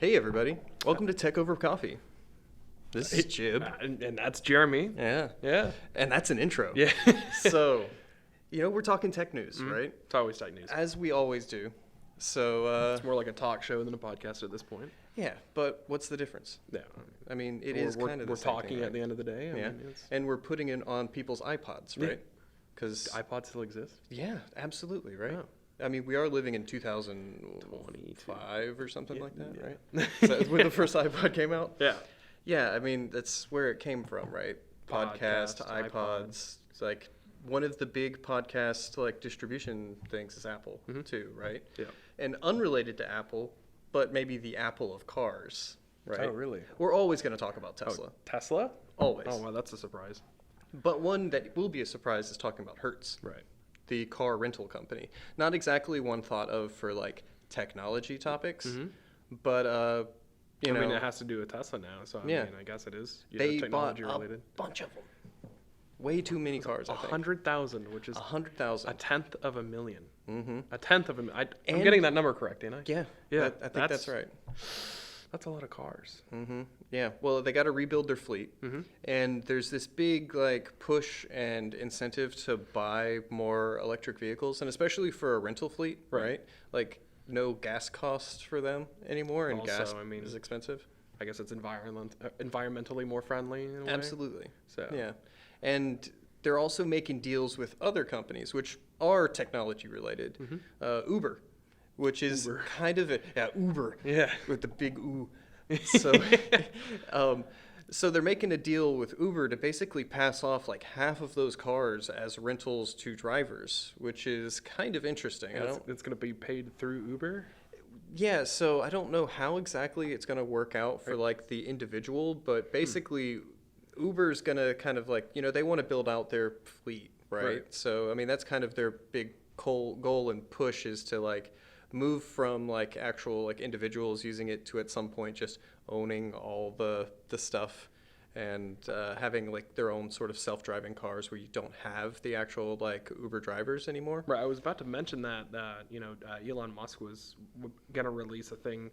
Hey everybody, welcome to Tech Over Coffee. This is Jib. And that's Jeremy. Yeah. Yeah. And that's an intro. Yeah. So, we're talking tech news, right? It's always tech news. As we always do. So, It's more like a talk show than a podcast at this point. yeah, but what's the difference? Yeah. I mean, it is kind of the We're same talking thing, at right? the end of the day. I Yeah. mean, it's, And we're putting it on people's iPods, Yeah. right? Because iPods still exist. yeah, absolutely, right? Oh. I mean, we are living in 2005 or something Yeah, like that, yeah. right? So that's when the first iPod came out. Yeah. Yeah, I mean, that's where it came from, right? Podcast, Podcast, iPods. It's like one of the big podcast like distribution things is Apple too, right? Yeah. And unrelated to Apple, but maybe the Apple of cars, right? Oh, really? We're always going to talk about Tesla. Oh, Tesla? Always. Oh, wow, that's a surprise. But one that will be a surprise is talking about Hertz, Right. the car rental company. Not exactly one thought of for like technology topics, but you know, I mean, it has to do with Tesla now, so I Yeah. mean, I guess it is they bought technology a related. bunch of them. Way too many cars, I think. 100,000, which is 100,000. a tenth of a million. Mm-hmm. A tenth of a million. I'm And- getting that number correct, ain't I? Yeah, Yeah, I think that's right. That's a lot of cars. Mm-hmm. Yeah, well, they got to rebuild their fleet, and there's this big like push and incentive to buy more electric vehicles, and especially for a rental fleet, right? Like no gas costs for them anymore, and Also, gas I mean, is expensive. I guess it's environmentally more friendly in a way. Absolutely. So Yeah, and they're also making deals with other companies which are technology related. Uber, which is Uber. kind of Uber. Yeah. With the big ooh. So, so they're making a deal with Uber to basically pass off like half of those cars as rentals to drivers, which is kind of interesting. It's going to be paid through Uber. Yeah, so I don't know how exactly it's going to work out for like the individual, but basically Uber's going to kind of like, they want to build out their fleet, right? So, I mean, that's kind of their big goal and push is to like move from like actual like individuals using it to at some point just owning all the stuff and having like their own sort of self-driving cars where you don't have the actual like Uber drivers anymore. Right. I was about to mention that Elon Musk was going to release a thing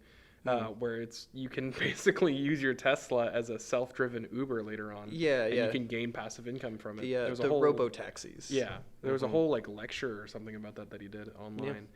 where you can basically use your Tesla as a self-driven Uber later on. Yeah, and yeah. you can gain passive income from it. The robo-taxis. Yeah. There was a whole like lecture or something about that he did online.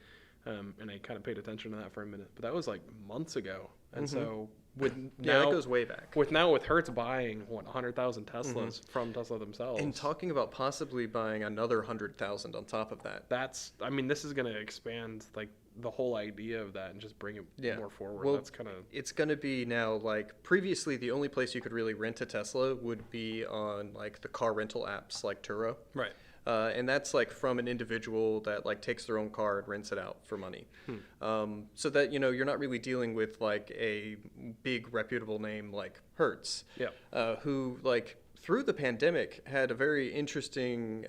And I kind of paid attention to that for a minute, but that was like months ago. And so that goes way back. With Hertz buying 100,000 Teslas from Tesla themselves, And talking about possibly buying another 100,000 on top of that. this is going to expand like the whole idea of that and just bring it more forward. Well, that's kind of it's going to be now like previously the only place you could really rent a Tesla would be on like the car rental apps like Turo. right. And that's like from an individual that like takes their own car and rents it out for money. So that, you're not really dealing with like a big reputable name like Hertz, who like through the pandemic had a very interesting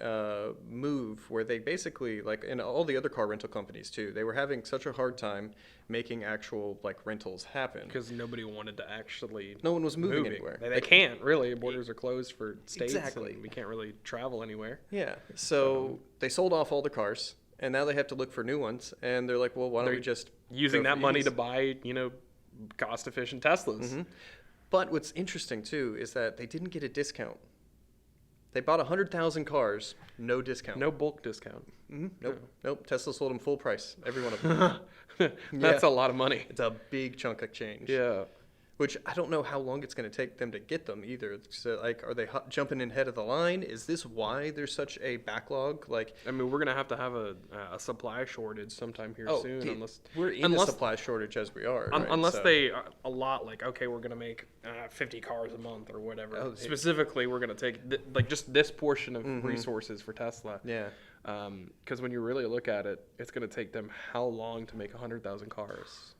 move where they basically like, and all the other car rental companies too, they were having such a hard time making actual like rentals happen. Because nobody wanted to actually. No one was moving anywhere. They can't really. Borders are closed for states, Exactly. and we can't really travel anywhere. Yeah. So they sold off all the cars, and now they have to look for new ones. And they're like, well, why don't we just Using go for that money these? to buy, cost-efficient Teslas. But what's interesting too is that they didn't get a discount. They bought 100,000 cars, no discount. No bulk discount. Nope. Tesla sold them full price, every one of them. That's a lot of money. It's a big chunk of change. Yeah. Which I don't know how long it's going to take them to get them either. So, like, are they jumping in ahead of the line? Is this why there's such a backlog? Like, I mean, we're gonna have to have a supply shortage sometime here soon, unless we're in a supply shortage as we are. Right? unless So- they a lot like, okay, we're gonna make 50 cars a month or whatever. Oh, Specifically, we're gonna take like just this portion of resources for Tesla. Yeah. Because when you really look at it, it's gonna take them how long to make 100,000 cars?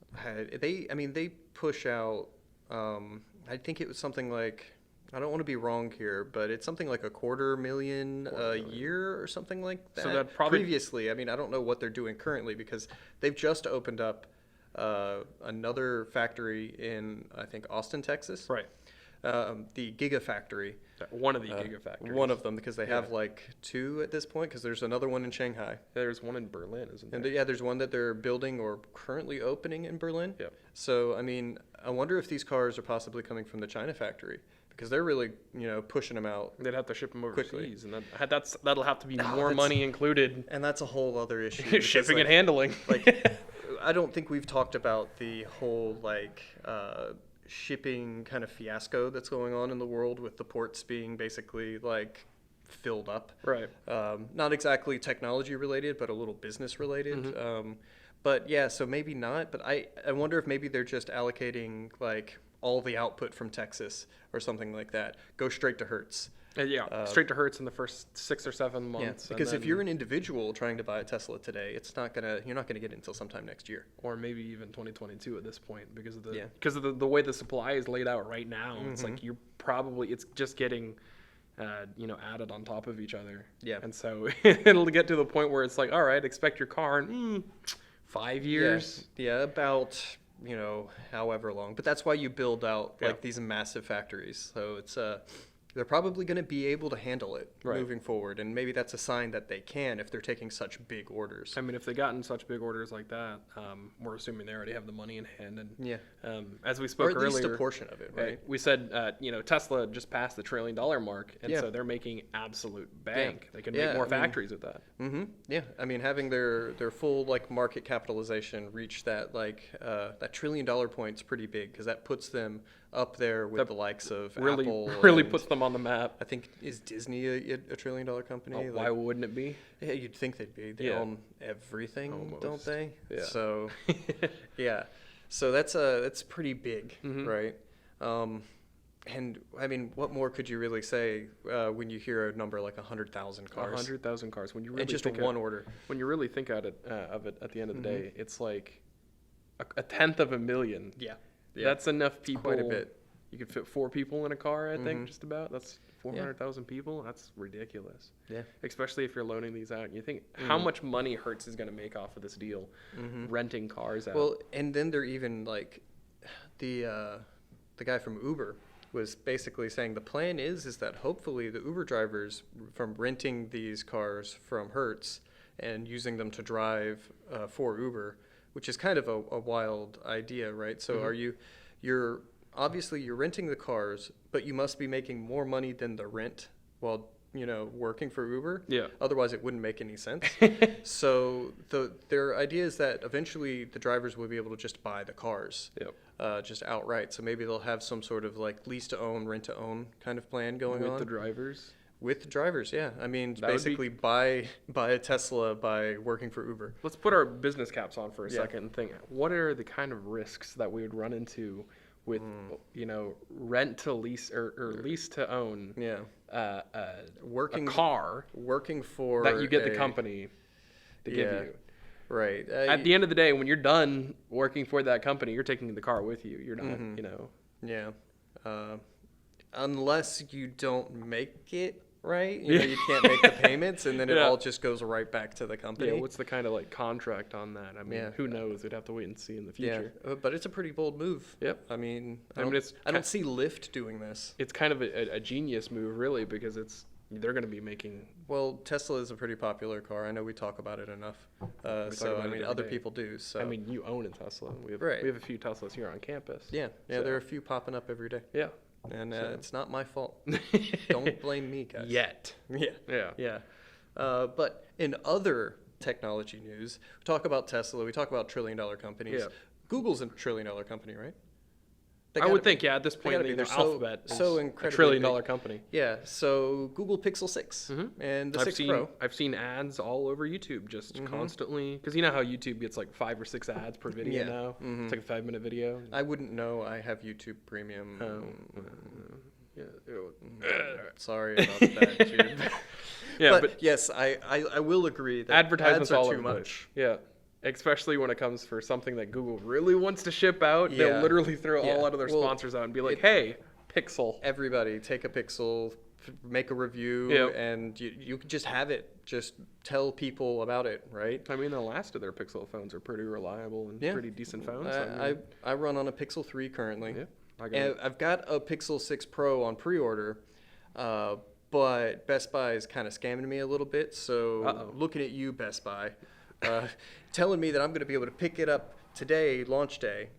They push out. I think it was something like, I don't want to be wrong here, but it's something like 250,000 a year or something like that. So that probably previously. I mean, I don't know what they're doing currently because they've just opened up another factory in I think Austin, Texas. right. the Gigafactory. One of the Gigafactories. One of them, because they have like 2 at this point, because there's another one in Shanghai. There's one in Berlin, isn't there? And yeah, there's one that they're building or currently opening in Berlin. Yep. So, I mean, I wonder if these cars are possibly coming from the China factory, because they're really, pushing them out. They'd have to ship them Quickly. overseas, and that'll have to be more that's- money included. And that's a whole other issue. because, Shipping like, and handling. like, I don't think we've talked about the whole, shipping kind of fiasco that's going on in the world with the ports being basically, filled up. Right. Not exactly technology related, but a little business related. Mm-hmm. But yeah, so maybe not. But I wonder if maybe they're just allocating all the output from Texas or something like that. Go straight to Hertz. Straight to Hertz in the first 6 or 7 months. Yeah, and because if then- you're an individual trying to buy a Tesla today, you're not gonna get it until sometime next year. or maybe even 2022 at this point, because of Yeah. the way the supply is laid out right now, it's like it's just getting added on top of each other. Yeah. And so it'll get to the point where it's like, all right, expect your car in 5 years. Yeah, about however long. But that's why you build out Yeah. these massive factories. So it's they're probably going to be able to handle it Right. moving forward, and maybe that's a sign that they can if they're taking such big orders. I mean, if they got in such big orders like that, we're assuming they already have the money in hand. And Yeah. as we Or spoke at least earlier, a portion of it, right? we said Tesla just passed the $1 trillion mark, and Yeah. so they're making absolute bank. They can Yeah, make more I mean- factories with that. Mm-hmm. Yeah, I mean, having their full market capitalization reach that that $1 trillion point's pretty big, because that puts them up there with That the likes of Really, Apple. really and puts them on the map. I think, is Disney a $1 trillion company? Why wouldn't it be? Yeah, you'd think they'd be. They Yeah. own everything, don't Almost. they? Yeah. So, yeah. So that's pretty big, Mm-hmm. right? And I mean, what more could you really say when you hear a number like 100,000 cars? 100,000 cars. When you really And just think one order. when you really think of it at the end of the day, it's like a tenth of a million. Yeah. That's enough people. Quite a bit. You could fit 4 people in a car, I think, just about. That's 400,000 people. That's ridiculous. Yeah. Especially if you're loaning these out. You think how much money Hertz is going to make off of this deal, renting cars out. Well, and then they're even the guy from Uber was basically saying the plan is that hopefully the Uber drivers, from renting these cars from Hertz and using them to drive for Uber, which is kind of a wild idea, right? So you're obviously you're renting the cars, but you must be making more money than the rent while working for Uber. Yeah. Otherwise, it wouldn't make any sense. So their idea is that eventually the drivers will be able to just buy the cars, just outright. So maybe they'll have some sort of lease to own, rent to own kind of plan going with on the drivers. with the drivers. Yeah, I mean, That would be- basically buy a Tesla by working for Uber. Let's put our business caps on for a Yeah. second and think, what are the kind of risks that we would run into with, rent to lease or lease to own Yeah, a working car working for that you get the a- company to give Yeah. you? Right. At the end of the day, when you're done working for that company, you're taking the car with you. You're not, Yeah. Unless you don't make it right, you can't make the payments, and then it Yeah. all just goes right back to the company. Yeah, what's the kind of contract on that? I mean, Yeah. who knows? We'd have to wait and see in the Yeah, future. but it's a pretty bold move. Yep. I mean, I mean, it's I don't see Lyft doing this. It's kind of a genius move, really, because they're going to be making. Well, Tesla is a pretty popular car. I know we talk about it enough. talk So about I it mean, every other day. people do. So I mean, you own a Tesla. We have Right. a few Teslas here on campus. yeah, So- there are a few popping up every day, Yeah. and So- it's not my fault. Don't blame me, guys. Yet. Yeah. Yeah. Yeah. But in other technology news, we talk about Tesla, we talk about $1 trillion companies. Yeah. Google's a $1 trillion company, right? They I gotta would be. think, yeah, at this point, gotta be. They're Alphabet is so a incredibly $1 trillion big. company. Yeah, so Google Pixel 6 and the 6 Pro. I've seen ads all over YouTube just constantly, because you know how YouTube gets 5 or 6 ads per video Yeah. now. It's like a 5-minute video. I wouldn't know. I have YouTube Premium. Yeah. Sorry about that, dude. Yeah, but yes, I will agree that advertisements ads are all too over the much. place. Yeah. Especially when it comes for something that Google really wants to ship out, Yeah. they'll literally throw Yeah. all out of their Well, sponsors out and be like, "Hey, Pixel." Everybody take a Pixel, make a review, Yep. and you can just have it. Just tell people about it, right? I mean, the last of their Pixel phones are pretty reliable and Yeah. pretty decent phones. I mean, I run on a Pixel 3 currently. Yeah. I got And it. I've got a Pixel 6 Pro on pre-order, but Best Buy is kind of scamming me a little bit. So Uh-oh. looking at you, Best Buy, telling me that I'm going to be able to pick it up today, launch day.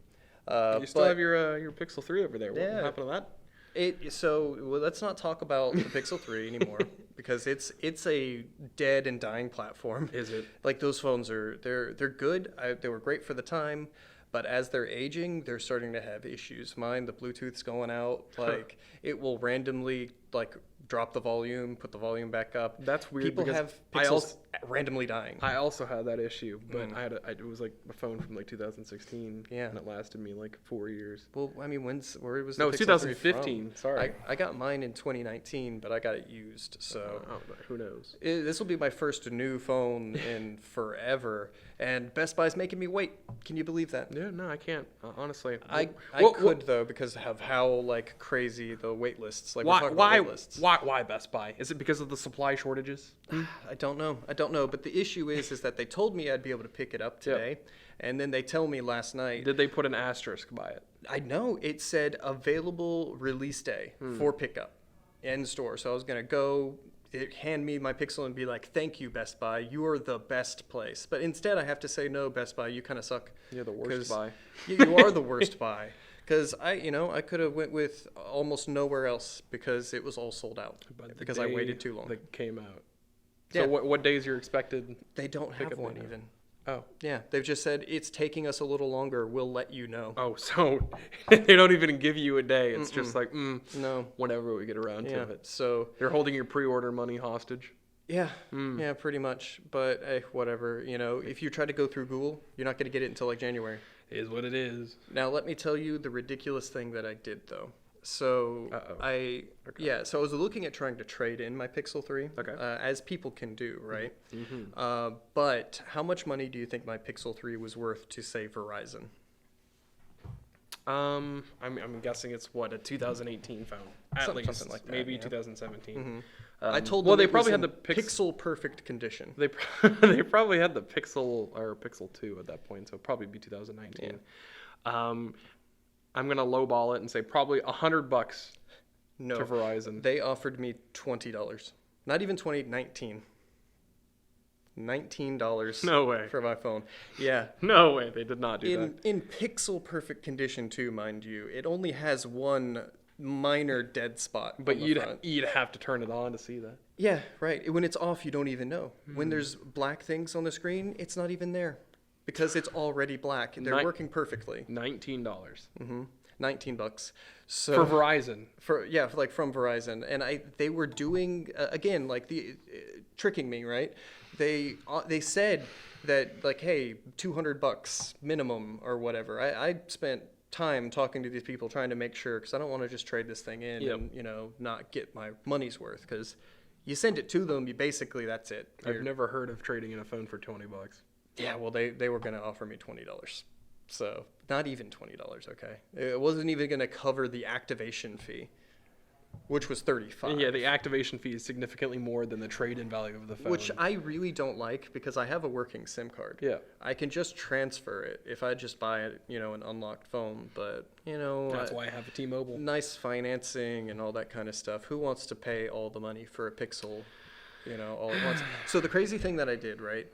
You still but have your Pixel 3 over there. What Yeah. happened to that? well, let's not talk about the Pixel 3 anymore because it's a dead and dying platform. Is it? Like those phones they're good. They were great for the time, but as they're aging, they're starting to have issues. Mine, the Bluetooth's going out. Like it will randomly like drop the volume, put the volume back up. That's weird People because have I Pixels also- randomly dying. I also had that issue, but Mm. it was like a phone from like 2016. Yeah. And it lasted me like 4 years. Well, I mean, where was No, the it's Pixel 3 2015. from? Sorry. I got mine in 2019, but I got it used. So Who knows? this will be my first new phone in forever, and Best Buy's making me wait. Can you believe that? Yeah, no, I can't. Honestly, I What- could though because of how like crazy the wait lists. Like we're Why? talking Why? about wait lists. Why Best Buy? Is it because of the supply shortages? I don't know. But the issue is that they told me I'd be able to pick it up today, and then they tell me last night. Did they put an asterisk by it? I know it said available release day for pickup in store. So I was gonna go. Hand me my Pixel and be like, "Thank you, Best Buy. You are the best place." But instead, I have to say, "No, Best Buy. You kind of suck." You're the worst 'Cause buy. You are the worst buy. Because I could have went with almost nowhere else because it was all sold out. But the Because I day waited too long. That came out. Yeah. So what days you're expected? They don't have Pickup one window. even. Oh. Yeah, they've just said it's taking us a little longer. We'll let you know. Oh, so they don't even give you a day. It's just like, No. whenever we get around Yeah. to it. So They're holding your pre-order money hostage. yeah, yeah, pretty much. But whatever. If you try to go through Google, you're not going to get it until like January. Is what it is. Now let me tell you the ridiculous thing that I did though. So Uh-oh. so I was looking at trying to trade in my Pixel 3, Okay. as people can do, right? Mm-hmm. But how much money do you think my Pixel 3 was worth to say Verizon? I'm guessing it's what, a 2018 phone, at Something least, like that, maybe yeah. 2017. I told them well, they it probably was had in the pixel perfect condition. They they probably had the Pixel or Pixel 2 at that point, so it'd probably be 2019. I'm gonna lowball it and say probably $100 No, to Verizon. they offered me $20. Not even 20, 19. $19 No way. for my phone. Yeah. No way, they did not do that. In pixel perfect condition too, mind you. It only has one minor dead spot. But on the you'd front. you'd have to turn it on to see that. Yeah, right. When it's off, you don't even know. When there's black things on the screen, it's not even there because it's already black. They're Ni- working perfectly. $19 $19. So for Verizon. from Verizon, and they were doing again like the tricking me, right? They said that like, hey, $200 minimum or whatever. I spent time talking to these people trying to make sure because I don't want to just trade this thing in Yep. and not get my money's worth because you send it to them, you basically that's it. I've never heard of trading in a phone for $20. Yeah, well, they were going to offer me $20. So not even $20, okay? It wasn't even going to cover the activation fee, which was $35. Yeah, the activation fee is significantly more than the trade-in value of the phone. Which I really don't like because I have a working SIM card. Yeah. I can just transfer it if I just buy it, an unlocked phone. But, That's why I have a T-Mobile. nice financing and all that kind of stuff. Who wants to pay all the money for a Pixel, all at once? So the crazy thing that I did, right?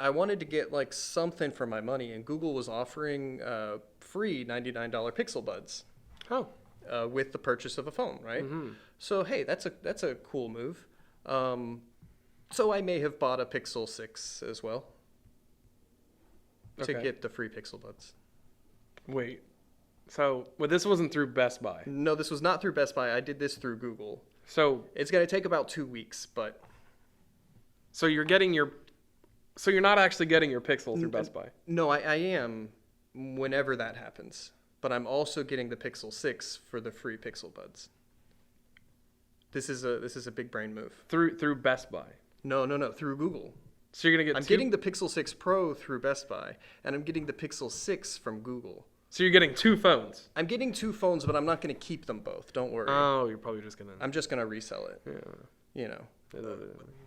I wanted to get like something for my money, and Google was offering free $99 Pixel Buds Oh. with the purchase of a phone, right? So hey, that's a cool move. So I may have bought a Pixel 6 as well to Okay. get the free Pixel Buds. Wait. So, this wasn't through Best Buy. No, this was not through Best Buy. I did this through Google. So It's going to take about 2 weeks, but you're getting your. So you're not actually getting your Pixel through Best Buy. no, I am whenever that happens. But I'm also getting the Pixel 6 for the free Pixel Buds. This is a big brain move. Through Best Buy. No, through Google. So you're gonna get. I'm getting the Pixel 6 Pro through Best Buy, and I'm getting the Pixel 6 from Google. So you're getting 2 phones. I'm getting 2 phones, but I'm not going to keep them both. Don't worry. Oh, you're probably just gonna. I'm just going to resell it. Yeah.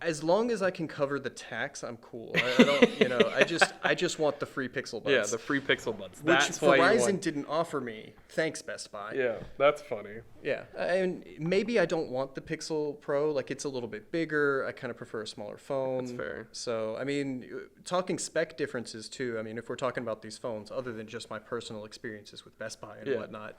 As long as I can cover the tax, I'm cool. I don't, I just want the free Pixel Buds. Yeah, the free Pixel Buds. Which That's why you Verizon want... didn't offer me. Thanks, Best Buy. Yeah, that's funny. Yeah, and maybe I don't want the Pixel Pro. Like, it's a little bit bigger. I kind of prefer a smaller phone. That's fair. So, I mean, talking spec differences too. I mean, if we're talking about these phones, other than just my personal experiences with Best Buy and whatnot,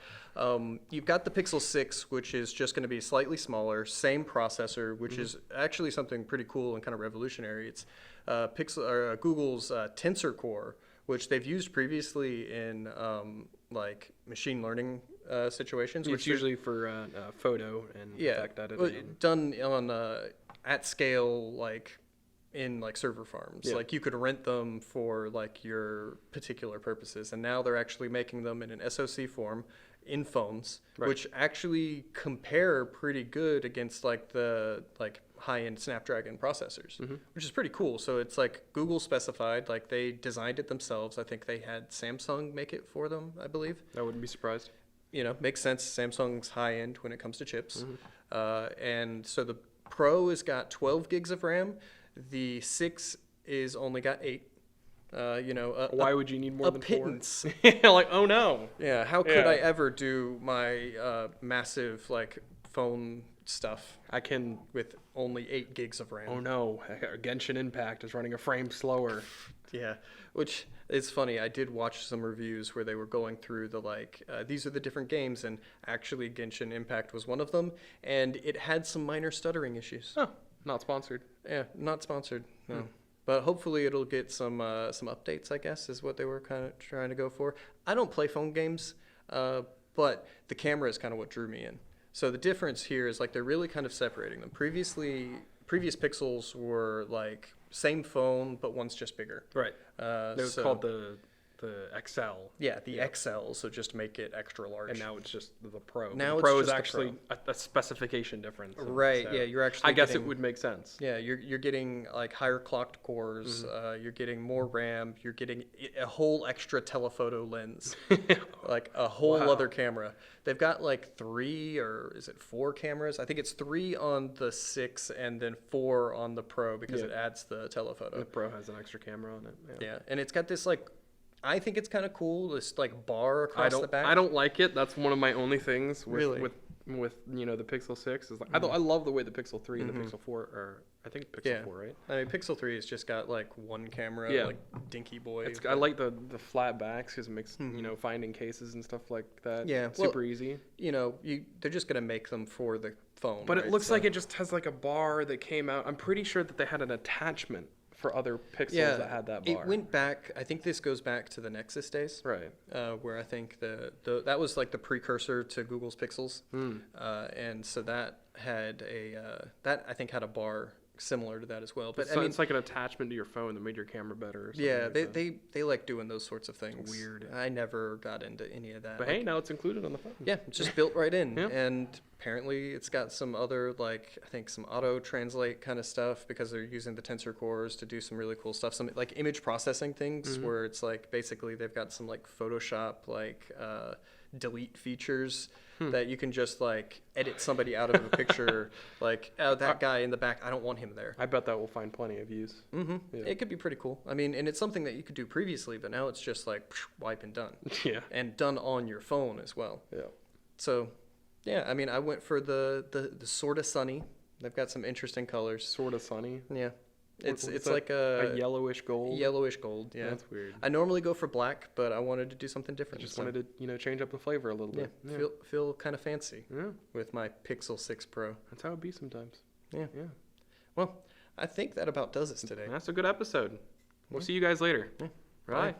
you've got the Pixel 6, which is just going to be slightly smaller, same processor, which is actually something pretty cool and kind of revolutionary. It's Google's Tensor Core, which they've used previously in like machine learning situations. Which usually for photo and effect editing. Done on at scale, like in like server farms. Like you could rent them for like your particular purposes, and now they're actually making them in an SoC form in phones, which actually compare pretty good against like the high-end Snapdragon processors, which is pretty cool. So it's like Google specified, like they designed it themselves. I think they had Samsung make it for them, I believe. I wouldn't be surprised. Makes sense. Samsung's high-end when it comes to chips. And so the Pro has got 12 gigs of RAM. The 6 is only got 8. Why would you need more than pittance. 4? Like, oh no. Yeah, how could I ever do my massive like phone stuff I can with only 8 gigs of RAM? Oh no, Genshin Impact is running a frame slower. Yeah, which is funny. I did watch some reviews where they were going through the these are the different games, and actually Genshin Impact was one of them, and it had some minor stuttering issues. Oh, not sponsored. Yeah, not sponsored. No. But hopefully it'll get some updates, I guess, is what they were kind of trying to go for. I don't play phone games, but the camera is kind of what drew me in. So the difference here is like they're really kind of separating them. Previous Pixels were like same phone, but one's just bigger. Right. It was called the XL. Yeah, the XL, so just make it extra large. And now it's just the Pro. Now the it's Pro just is the actually a specification difference. Right, yeah, you're actually I guess it would make sense. Yeah, you're getting like higher clocked cores, you're getting more RAM, you're getting a whole extra telephoto lens, like a whole other camera. They've got like 3 or is it 4 cameras? I think it's 3 on the 6 and then 4 on the Pro because it adds the telephoto. The Pro has an extra camera on it. Yeah, and it's got this like, I think it's kind of cool, this like bar across the back. I don't like it. That's one of my only things with Really? with the Pixel 6 is like I love the way the Pixel 3 and the Pixel 4 are. I think Pixel 4, right? I mean, Pixel 3 has just got like one camera, like dinky boy. I like the flat backs because it makes finding cases and stuff like that super easy. They're just gonna make them for the phone. But it looks like it just has like a bar that came out. I'm pretty sure that they had an attachment for other Pixels that had that bar. It went back. I think this goes back to the Nexus days, right? Where I think that was like the precursor to Google's Pixels, and so that had that I think had a bar similar to that as well. But I mean, it's like an attachment to your phone that made your camera better. Or yeah, like they like doing those sorts of things. It's weird. I never got into any of that. But hey, now it's included on the phone. Yeah, it's just built right in, Yeah. and apparently it's got some other like I think some auto translate kind of stuff because they're using the tensor cores to do some really cool stuff. Some like image processing things where it's like basically they've got some like Photoshop like delete features. That you can just like edit somebody out of a picture, like that guy in the back. I don't want him there. I bet that will find plenty of use. Yeah. It could be pretty cool. I mean, and it's something that you could do previously, but now it's just like wipe and done. Yeah. And done on your phone as well. Yeah. So, yeah. I mean, I went for the sorta sunny. They've got some interesting colors. Sorta sunny. Yeah. It's What's like a yellowish gold. Yellowish gold. Yeah. That's weird. I normally go for black, but I wanted to do something different. I just wanted to change up the flavor a little bit. Yeah. Feel kind of fancy. Yeah. With my Pixel 6 Pro. That's how it be sometimes. Yeah. Yeah. Well, I think that about does it today. That's a good episode. We'll see you guys later. Yeah. Bye.